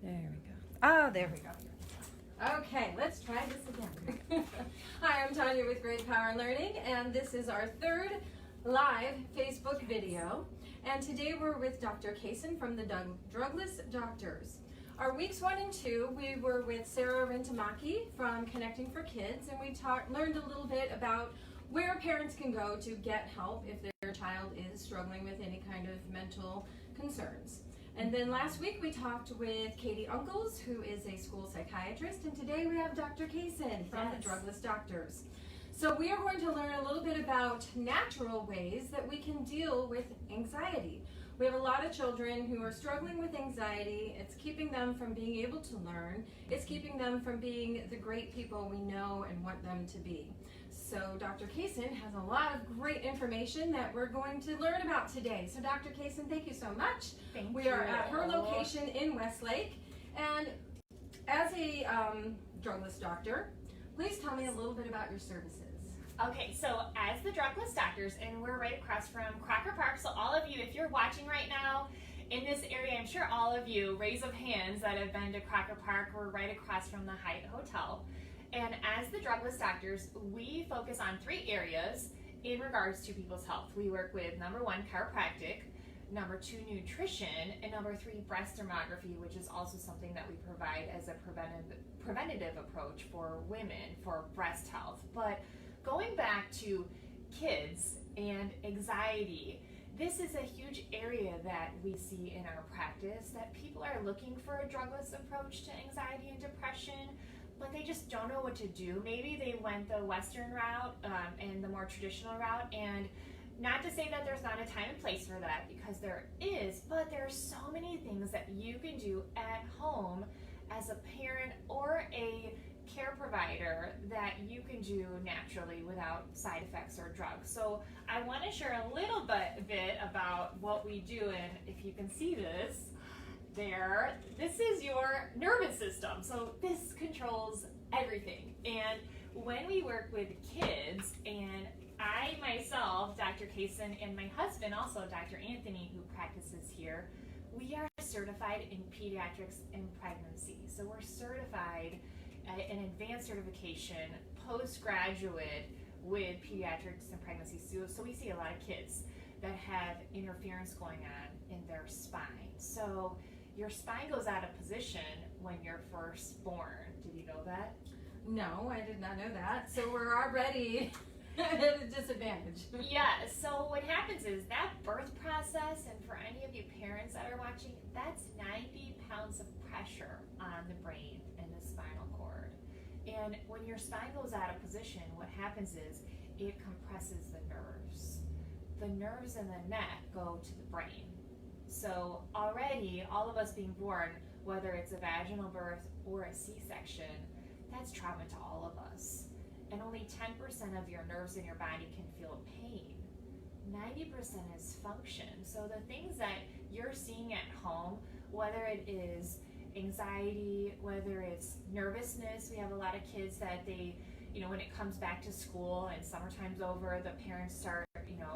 There we go. Oh, there we go. Okay, let's try this again. Hi, I'm Tanya with GradePower Learning, and this is our third live Facebook video. And today we're with Dr. Kaysen from the Drugless Doctors. Our weeks 1 and 2, we were with Sarah Rintamaki from Connecting for Kids, and we learned a little bit about where parents can go to get help if their child is struggling with any kind of mental concerns. And then last week we talked with Katie Uncles, who is a school psychiatrist, and today we have Dr. Kaysen from the Drugless Doctors. So we are going to learn a little bit about natural ways that we can deal with anxiety. We have a lot of children who are struggling with anxiety. It's keeping them from being able to learn. It's keeping them from being the great people we know and want them to be. So Dr. Kaysen has a lot of great information that we're going to learn about today. So Dr. Kaysen, thank you so much. We are at her location in Westlake. And as a drugless doctor, please tell me a little bit about your services. Okay, so as the Drugless Doctors, and we're right across from Crocker Park, so all of you, if you're watching right now in this area, I'm sure all of you, raise of hands that have been to Crocker Park, we're right across from the Hyatt Hotel. And as the Drugless Doctors, we focus on 3 areas in regards to people's health. We work with number 1, chiropractic, number 2, nutrition, and number 3, breast thermography, which is also something that we provide as a preventative approach for women for breast health. But going back to kids and anxiety, this is a huge area that we see in our practice, that people are looking for a drugless approach to anxiety and depression, but they just don't know what to do. Maybe they went the Western route and the more traditional route, and not to say that there's not a time and place for that, because there is, but there are so many things that you can do at home as a parent or a care provider that you can do naturally without side effects or drugs. So I want to share a little bit about what we do, and if you can see this there, this is your nervous system. So this controls everything. And when we work with kids, and I myself, Dr. Kaysen, and my husband also, Dr. Anthony, who practices here, we are certified in pediatrics and pregnancy. So we're certified an advanced certification, postgraduate with pediatrics and pregnancy. So we see a lot of kids that have interference going on in their spine. So your spine goes out of position when you're first born. Did you know that? No, I did not know that. So we're already at a disadvantage. Yeah, so what happens is that birth process, and for any of you parents that are watching, that's 90 pounds of pressure on the brain and the spinal cord. And when your spine goes out of position, what happens is it compresses the nerves. The nerves in the neck go to the brain. So already, all of us being born, whether it's a vaginal birth or a C-section, that's trauma to all of us. And only 10% of your nerves in your body can feel pain. 90% is function. So the things that you're seeing at home, whether it is anxiety, whether it's nervousness, we have a lot of kids that they, when it comes back to school and summertime's over, the parents start,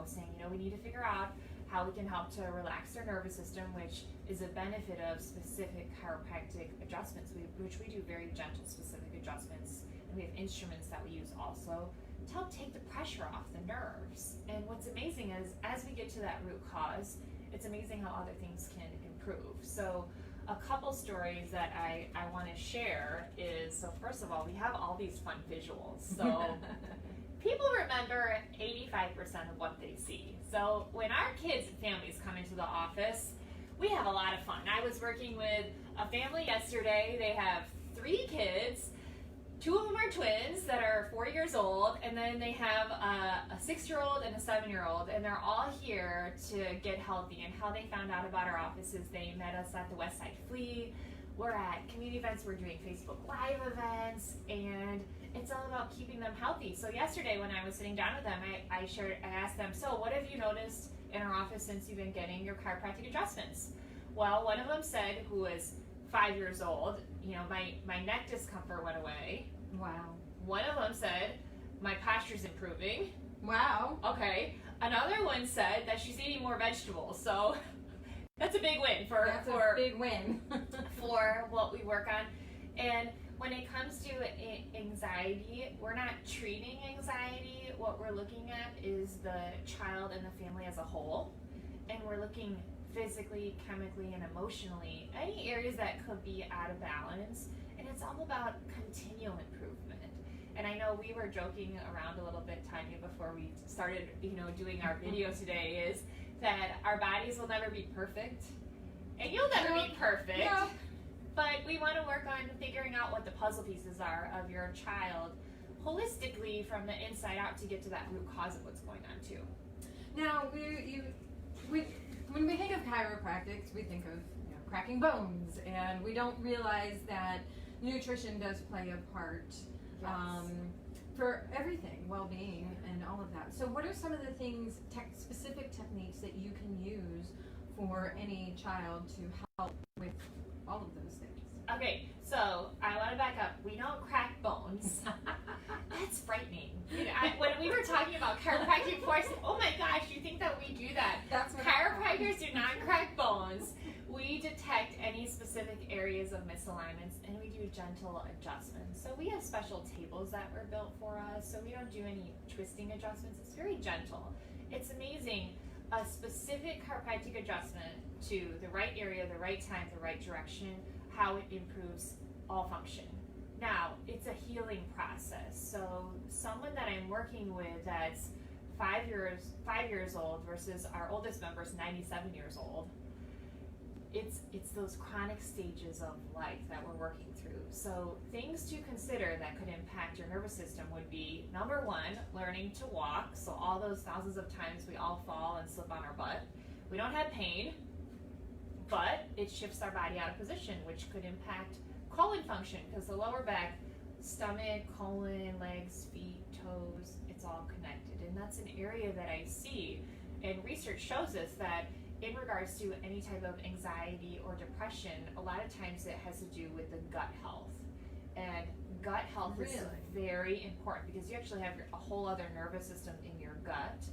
saying, we need to figure out how we can help to relax their nervous system, which is a benefit of specific chiropractic adjustments, which we do very gentle, specific adjustments. And we have instruments that we use also to help take the pressure off the nerves. And what's amazing is, as we get to that root cause, it's amazing how other things can improve. So a couple stories that I want to share is, so first of all, we have all these fun visuals. So people remember 85% of what they see. So when our kids and families come into the office, we have a lot of fun. I was working with a family yesterday. They have 3 kids. 2 of them are twins that are 4 years old, and then they have a 6-year-old and a 7-year-old, and they're all here to get healthy. And how they found out about our office is they met us at the Westside Flea. We're at community events, we're doing Facebook Live events, and it's all about keeping them healthy. So yesterday when I was sitting down with them, I asked them, so what have you noticed in our office since you've been getting your chiropractic adjustments? Well, one of them said, who was 5 years old, my neck discomfort went away. Wow. One of them said, my posture's improving. Wow. Okay. Another one said that she's eating more vegetables. So that's a big win for a big win for we work on. And when it comes to anxiety, we're not treating anxiety. What we're looking at is the child and the family as a whole. And we're looking physically, chemically, and emotionally, any areas that could be out of balance. And it's all about continual improvement. And I know we were joking around a little bit, Tanya, before we started, doing our video today, is that our bodies will never be perfect. And you'll never be perfect. Yeah. But we want to work on figuring out what the puzzle pieces are of your child holistically from the inside out to get to that root cause of what's going on too. Now, when we think of chiropractics, we think of cracking bones, and we don't realize that nutrition does play a part for everything, well-being and all of that. So what are some of the things, specific techniques that you can use for any child to help with all of those things? Okay, so I want to back up. We don't crack bones. That's frightening. When we were talking about chiropractic before, I said, oh my gosh, you think that we do that? That's what Chiropractors do not crack bones. We detect any specific areas of misalignments and we do gentle adjustments. So we have special tables that were built for us, so we don't do any twisting adjustments. It's very gentle. It's amazing. A specific chiropractic adjustment to the right area, the right time, the right direction, how it improves all function. Now, it's a healing process. So someone that I'm working with that's 5 years old versus our oldest member is 97 years old. It's those chronic stages of life that we're working through. So things to consider that could impact your nervous system would be, number one, learning to walk. So all those thousands of times we all fall and slip on our butt. We don't have pain, but it shifts our body out of position, which could impact colon function, because the lower back, stomach, colon, legs, feet, toes, it's all connected. And that's an area that I see, and research shows us that in regards to any type of anxiety or depression, a lot of times it has to do with the gut health. And gut health is very important because you actually have a whole other nervous system in your gut.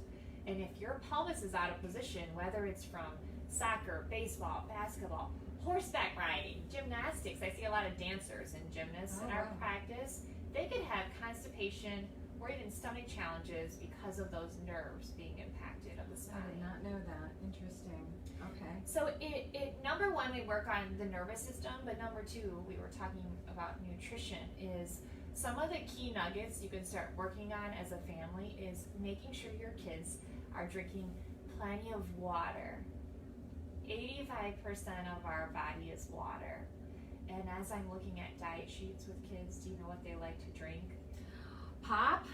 And if your pelvis is out of position, whether it's from soccer, baseball, basketball, horseback riding, gymnastics, I see a lot of dancers and gymnasts in our practice, they could have constipation or even stomach challenges because of those nerves being impacted of the spine. I did not know that. Interesting. Okay. So number one, we work on the nervous system, but number two, we were talking about nutrition, is some of the key nuggets you can start working on as a family is making sure your kids are drinking plenty of water. 85% of our body is water. And as I'm looking at diet sheets with kids, do you know what they like to drink? Pop?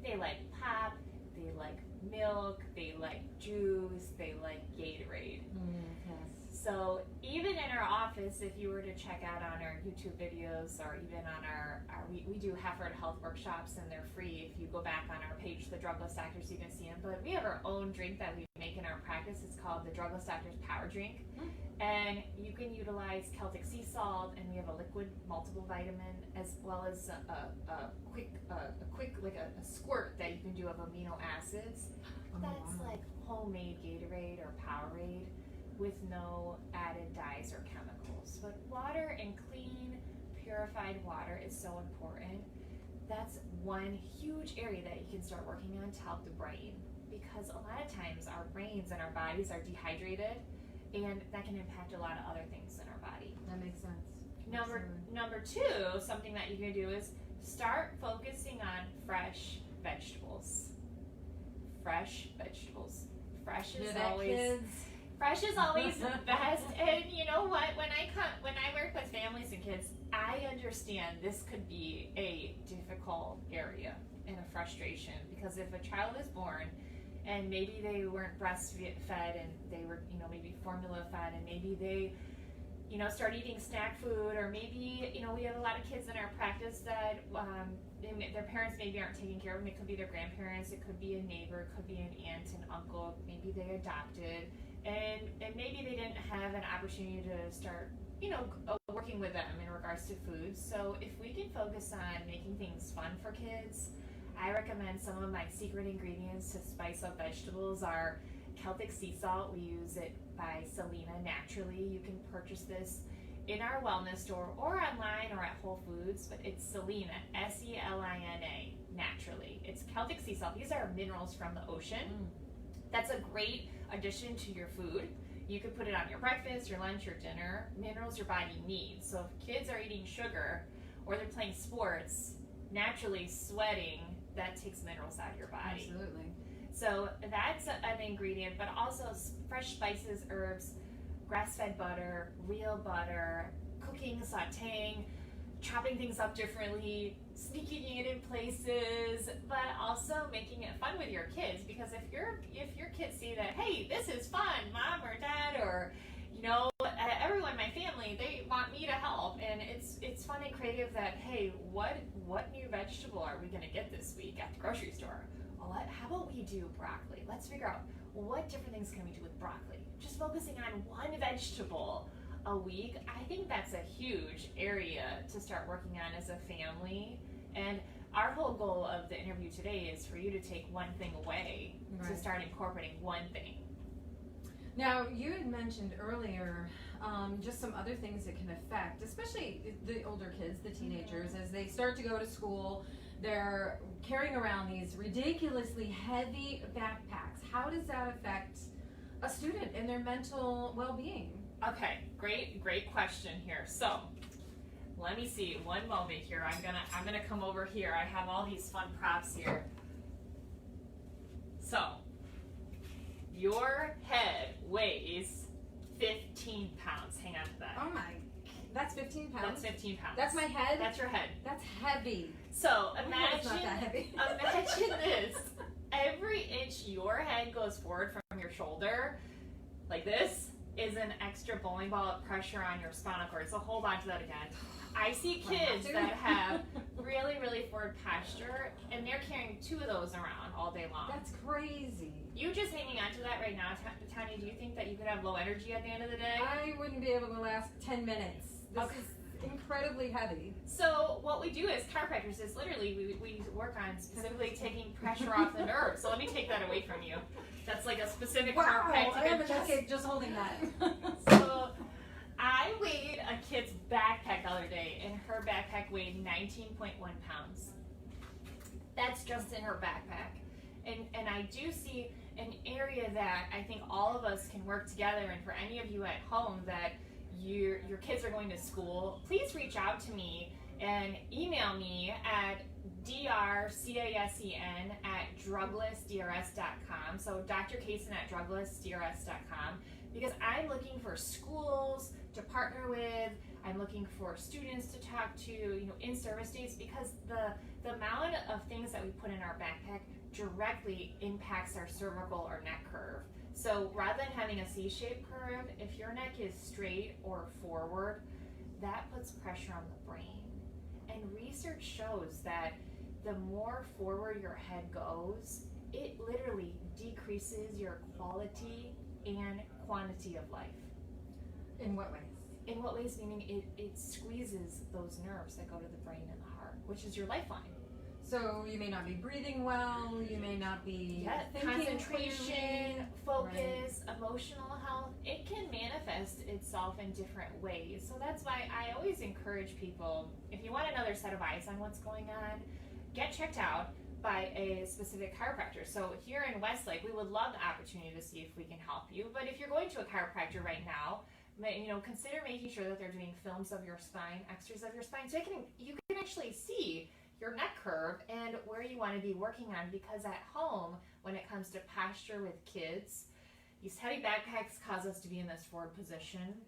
They like pop, they like milk, they like juice, they like Gatorade. Yes. So even in our office, if you were to check out on our YouTube videos or even on we do Heifer Health workshops and they're free. If you go back on our page, the Drugless Doctors, you can see them. But we have our own drink that we make in our practice. It's called the Drugless Doctors Power Drink. And you can utilize Celtic sea salt, and we have a liquid multivitamin as well as a quick like a squirt that you can do of amino acids. That's like homemade Gatorade or Powerade with no added dyes or chemicals. But water and clean, purified water is so important. That's one huge area that you can start working on to help the brain, because a lot of times our brains and our bodies are dehydrated, and that can impact a lot of other things in our body. That makes sense. Number two, something that you can do is start focusing on fresh vegetables. Fresh vegetables. Fresh is always the best. And you know what? When I work with families and kids, I understand this could be a difficult area and a frustration, because if a child is born and maybe they weren't breastfed and they were, maybe formula fed, and maybe they, start eating snack food, or maybe, we have a lot of kids in our practice that their parents maybe aren't taking care of them. It could be their grandparents, it could be a neighbor, it could be an aunt and uncle, maybe they adopted, and maybe they didn't have an opportunity to start, working with them in regards to food. So if we can focus on making things fun for kids, I recommend some of my secret ingredients to spice up vegetables are Celtic sea salt. We use it by Selena naturally. You can purchase this in our wellness store or online or at Whole Foods, but it's Selena, Selina, naturally. It's Celtic sea salt. These are minerals from the ocean. That's a great addition to your food. You could put it on your breakfast, your lunch, your dinner, minerals your body needs. So if kids are eating sugar or they're playing sports, naturally sweating, that takes minerals out of your body. Absolutely. So that's an ingredient, but also fresh spices, herbs, grass-fed butter, real butter, cooking, sauteing, chopping things up differently, sneaking it in places, but also making it fun with your kids. Because if your kids see that, hey, this is fun, mom or dad, or everyone in my family, they want me to help, and it's fun and creative. That, hey, what new vegetable are we going to get this week at the grocery store? Well, how about we do broccoli? Let's figure out what different things can we do with broccoli. Just focusing on one vegetable a week, I think that's a huge area to start working on as a family. And our whole goal of the interview today is for you to take one thing away, to start incorporating one thing. Now, you had mentioned earlier just some other things that can affect, especially the older kids, the teenagers, as they start to go to school. They're carrying around these ridiculously heavy backpacks. How does that affect a student and their mental well-being? Okay, great question here. So, let me see, one moment here. I'm gonna come over here. I have all these fun props here. So, your head weighs 15 pounds. Hang on to that. Oh my, that's 15 pounds? That's 15 pounds. That's my head? That's your head. That's heavy. So It's not that heavy. imagine this. Every inch your head goes forward from your shoulder, like this, is an extra bowling ball of pressure on your spinal cord. So hold on to that again. I see kids that have really, really forward posture, and they're carrying 2 of those around all day long. That's crazy. You just hanging on to that right now, Tanya, do you think that you could have low energy at the end of the day? I wouldn't be able to last 10 minutes. This is incredibly heavy. So what we do as chiropractors is literally we work on specifically taking pressure off the nerve. So let me take that away from you. That's like a specific chiropractic. I have a neck just holding that. So I weighed a kid's backpack the other day, and her backpack weighed 19.1 pounds. That's just in her backpack. And I do see an area that I think all of us can work together, and for any of you at home that your kids are going to school, please reach out to me and email me at drcasen@druglessdrs.com. So Dr. Casen at druglessdrs.com, because I'm looking for schools to partner with. I'm looking for students to talk to, in service days, because the amount of things that we put in our backpack directly impacts our cervical or neck curve. So rather than having a C-shaped curve, if your neck is straight or forward, that puts pressure on the brain. And research shows that the more forward your head goes, it literally decreases your quality and quantity of life. In what ways? In what ways? Meaning it squeezes those nerves that go to the brain and the heart, which is your lifeline. So you may not be breathing well, you may not be thinking concentration, clearly. focus, emotional health. It can manifest itself in different ways. So that's why I always encourage people, if you want another set of eyes on what's going on, get checked out by a specific chiropractor. So here in Westlake, we would love the opportunity to see if we can help you. But if you're going to a chiropractor right now, consider making sure that they're doing films of your spine, x-rays of your spine, so you can actually see your neck curve and where you want to be working on. Because at home, when it comes to posture with kids, these heavy backpacks cause us to be in this forward position.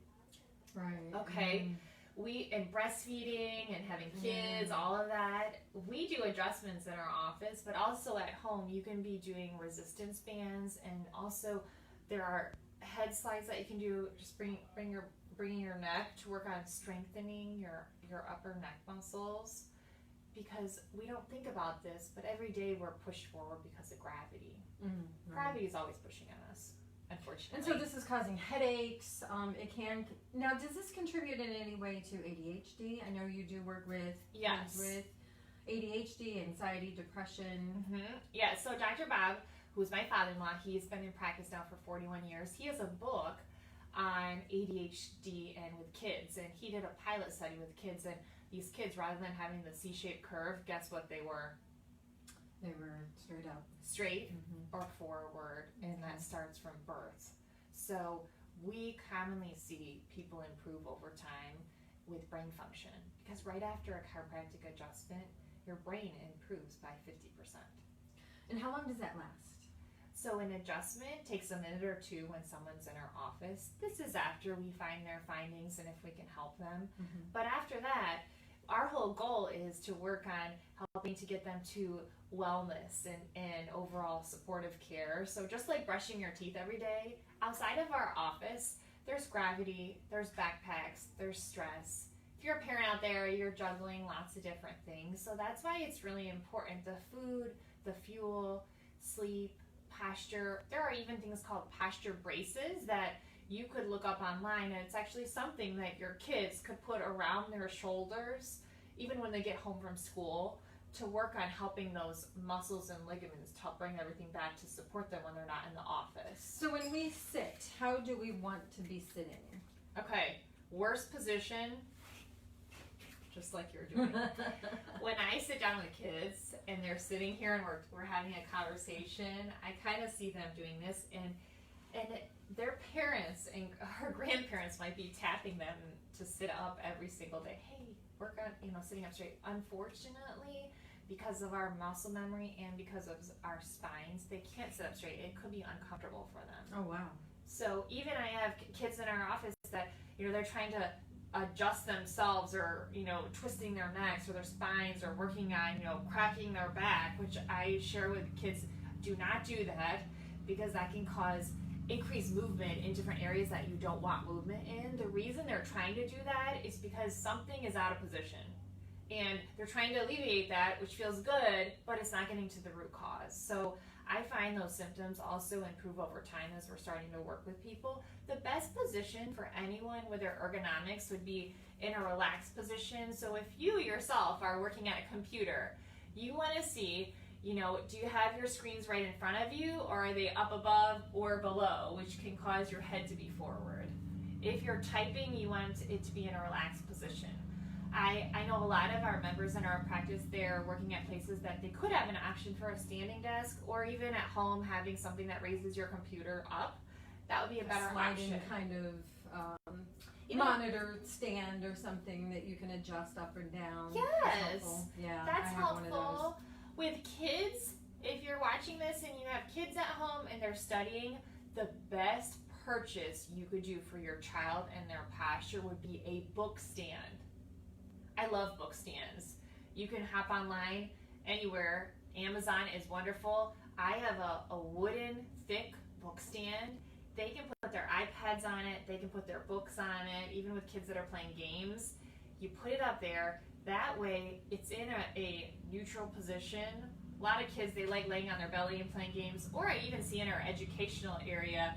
Right. Okay. And breastfeeding and having kids, all of that, we do adjustments in our office, but also at home you can be doing resistance bands, and also there are head slides that you can do, just bringing your neck to work on strengthening your upper neck muscles. Because we don't think about this, but every day we're pushed forward because of gravity. Gravity is always pushing on us, unfortunately. And so this is causing headaches. Now, does this contribute in any way to ADHD? I know you do work with kids with ADHD, anxiety, depression. Yeah, so Dr. Bob, who's my father-in-law, he's been in practice now for 41 years. He has a book on ADHD and with kids, and he did a pilot study with kids, and these kids, rather than having the C-shaped curve, guess what they were? They were straight up. Straight or forward, and that starts from birth. So we commonly see people improve over time with brain function, because right after a chiropractic adjustment, your brain improves by 50%. And how long does that last? So an adjustment takes a minute or two when someone's in our office. This is after we find their findings and if we can help them. But after that, our whole goal is to work on helping to get them to wellness and overall supportive care. So just like brushing your teeth every day, outside of our office, there's gravity, there's backpacks, there's stress. If you're a parent out there, you're juggling lots of different things. So that's why it's really important. The food, the fuel, sleep, posture. There are even things called posture braces that you could look up online, and it's actually something that your kids could put around their shoulders even when they get home from school to work on helping those muscles and ligaments to help bring everything back to support them when they're not in the office. So when we sit, how do we want to be sitting? Okay, worst position, just like you're doing. When I sit down with kids and they're sitting here and we're having a conversation, I kind of see them doing this, and their parents and her grandparents might be tapping them to sit up every single day. Hey, work on sitting up straight. Unfortunately, because of our muscle memory and because of our spines, they can't sit up straight. It could be uncomfortable for them. Oh wow. So even I have kids in our office that they're trying to adjust themselves, or twisting their necks or their spines, or working on cracking their back, which I share with kids. Do not do that, because that can cause increased movement in different areas that you don't want movement in. The reason they're trying to do that is because something is out of position, and they're trying to alleviate that, which feels good, but it's not getting to the root cause. So I find those symptoms also improve over time as we're starting to work with people. The best position for anyone with their ergonomics would be in a relaxed position. So if you yourself are working at a computer, you want to see, do you have your screens right in front of you, or are they up above or below, which can cause your head to be forward. If you're typing, you want it to be in a relaxed position. I know a lot of our members in our practice, they're working at places that they could have an option for a standing desk, or even at home having something that raises your computer up. That would be a better option. Kind of monitor stand or something that you can adjust up or down. Yes, that's helpful. With kids, if you're watching this and you have kids at home and they're studying, the best purchase you could do for your child and their posture would be a book stand. I love book stands. You can hop online anywhere. Amazon is wonderful. I have a wooden, thick book stand. They can put their iPads on it. They can put their books on it, even with kids that are playing games. You put it up there. That way, it's in a neutral position. A lot of kids, they like laying on their belly and playing games, or I even see in our educational area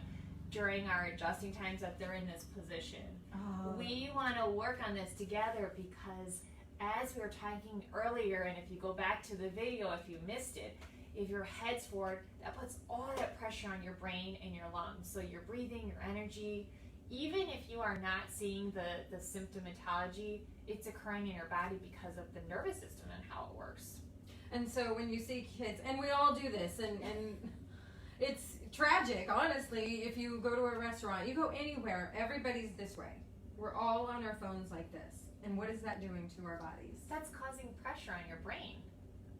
during our adjusting times that they're in this position. We want to work on this together, because as we were talking earlier, and if you go back to the video, if you missed it, if your head's forward, that puts all that pressure on your brain and your lungs. So your breathing, your energy, even if you are not seeing the symptomatology, it's occurring in your body because of the nervous system and how it works. And so when you see kids, and we all do this, and it's tragic, honestly, if you go to a restaurant, you go anywhere, everybody's this way. We're all on our phones like this. And what is that doing to our bodies? That's causing pressure on your brain.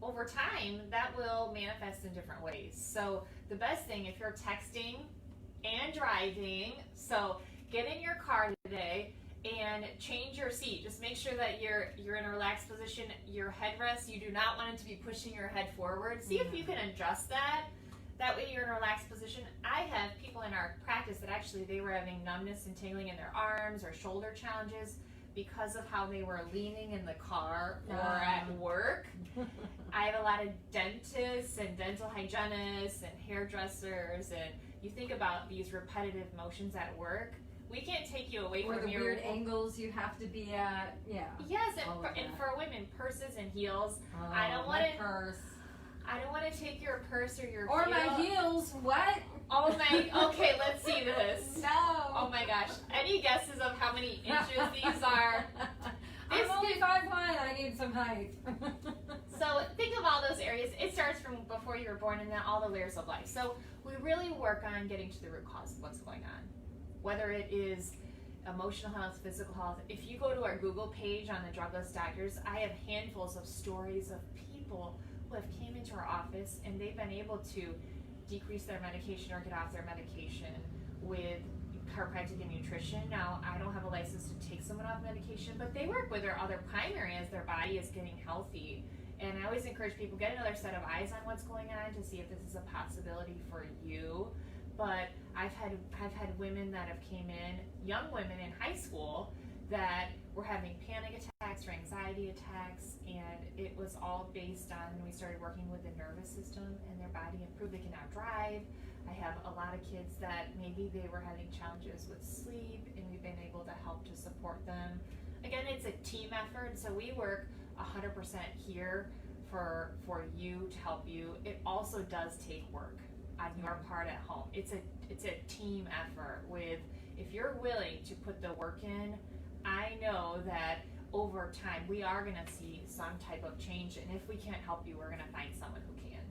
Over time, that will manifest in different ways. So the best thing, if you're texting and driving, so get in your car today and change your seat. Just make sure that you're in a relaxed position. Your headrest, you do not want it to be pushing your head forward. See if you can adjust that. That way you're in a relaxed position. I have people in our practice that actually they were having numbness and tingling in their arms or shoulder challenges because of how they were leaning in the car or at work. I have a lot of dentists and dental hygienists and hairdressers, and you think about these repetitive motions at work. We can't take you away from your... Or the weird angles you have to be at. Yes, and for women, purses and heels. I don't want to take your purse or your heel. My heels. What? Oh my, okay, let's see this. No. Oh my gosh. Any guesses of how many inches these are? I'm only 5'1", I need some height. So think of all those areas. It starts from before you were born and then all the layers of life. So we really work on getting to the root cause of what's going on. Whether it is emotional health, physical health. If you go to our Google page on the Drugless Doctors, I have handfuls of stories of people who have came into our office and they've been able to decrease their medication or get off their medication with chiropractic and nutrition. Now, I don't have a license to take someone off medication, but they work with their other primary as their body is getting healthy. And I always encourage people, get another set of eyes on what's going on to see if this is a possibility for you. But I've had women that have came in, young women in high school, that were having panic attacks or anxiety attacks, and it was all based on, we started working with the nervous system and their body improved. They can now drive. I have a lot of kids that maybe they were having challenges with sleep, and we've been able to help to support them. Again, it's a team effort, so we work 100% here for you, to help you. It also does take work on your part at home. It's a team effort. With, if you're willing to put the work in, I know that over time we are going to see some type of change, and if we can't help you, we're going to find someone who can.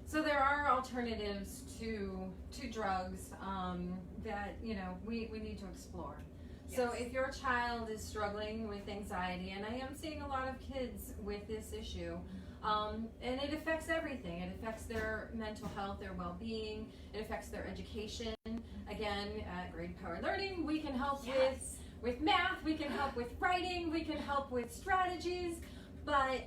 So there are alternatives to drugs that we need to explore. Yes. So if your child is struggling with anxiety, and I am seeing a lot of kids with this issue, and it affects everything. It affects their mental health, their well-being. It affects their education. Again, at GradePower Learning, we can help with math. We can help with writing. We can help with strategies. But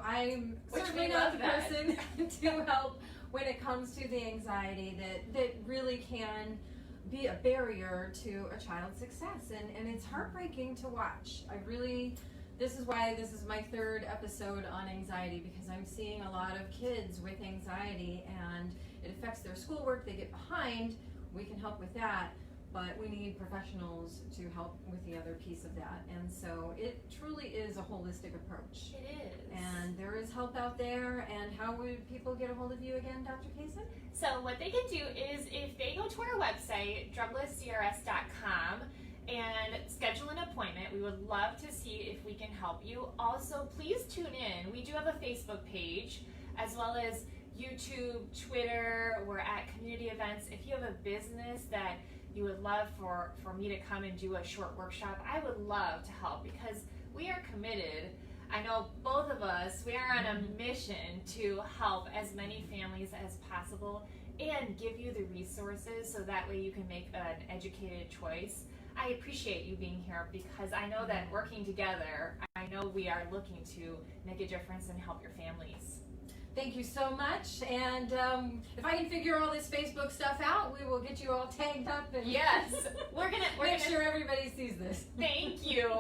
I'm certainly not the person to help when it comes to the anxiety that really can be a barrier to a child's success, and it's heartbreaking to watch. This is why this is my third episode on anxiety, because I'm seeing a lot of kids with anxiety and it affects their schoolwork. They get behind. We can help with that, but we need professionals to help with the other piece of that. And so it truly is a holistic approach. It is. And there is help out there. And how would people get a hold of you again, Dr. Kaysen? So what they can do is, if they go to our website, druglesscrs.com, and schedule an appointment, we would love to see if we can help you. Also, please tune in. We do have a Facebook page, as well as YouTube, Twitter. We're at community events. If you have a business that you would love for me to come and do a short workshop, I would love to help, because we are committed. I know both of us, we are on a mission to help as many families as possible and give you the resources so that way you can make an educated choice. I appreciate you being here, because I know that working together, I know we are looking to make a difference and help your families. Thank you so much, and if I can figure all this Facebook stuff out, we will get you all tagged up, and yes, we're gonna make sure everybody sees this. Thank you.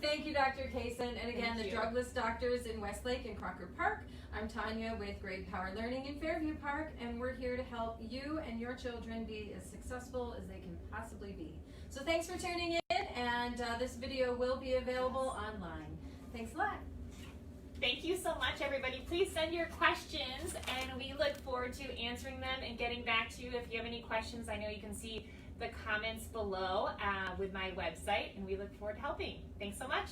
Thank you, Dr. Kaysen, and again, the Drugless Doctors in Westlake and Crocker Park. I'm Tanya with GradePower Learning in Fairview Park, and we're here to help you and your children be as successful as they can possibly be. So thanks for tuning in, and this video will be available online. Thanks a lot. Thank you so much, everybody. Please send your questions, and we look forward to answering them and getting back to you. If you have any questions, I know you can see the comments below with my website, and we look forward to helping. Thanks so much.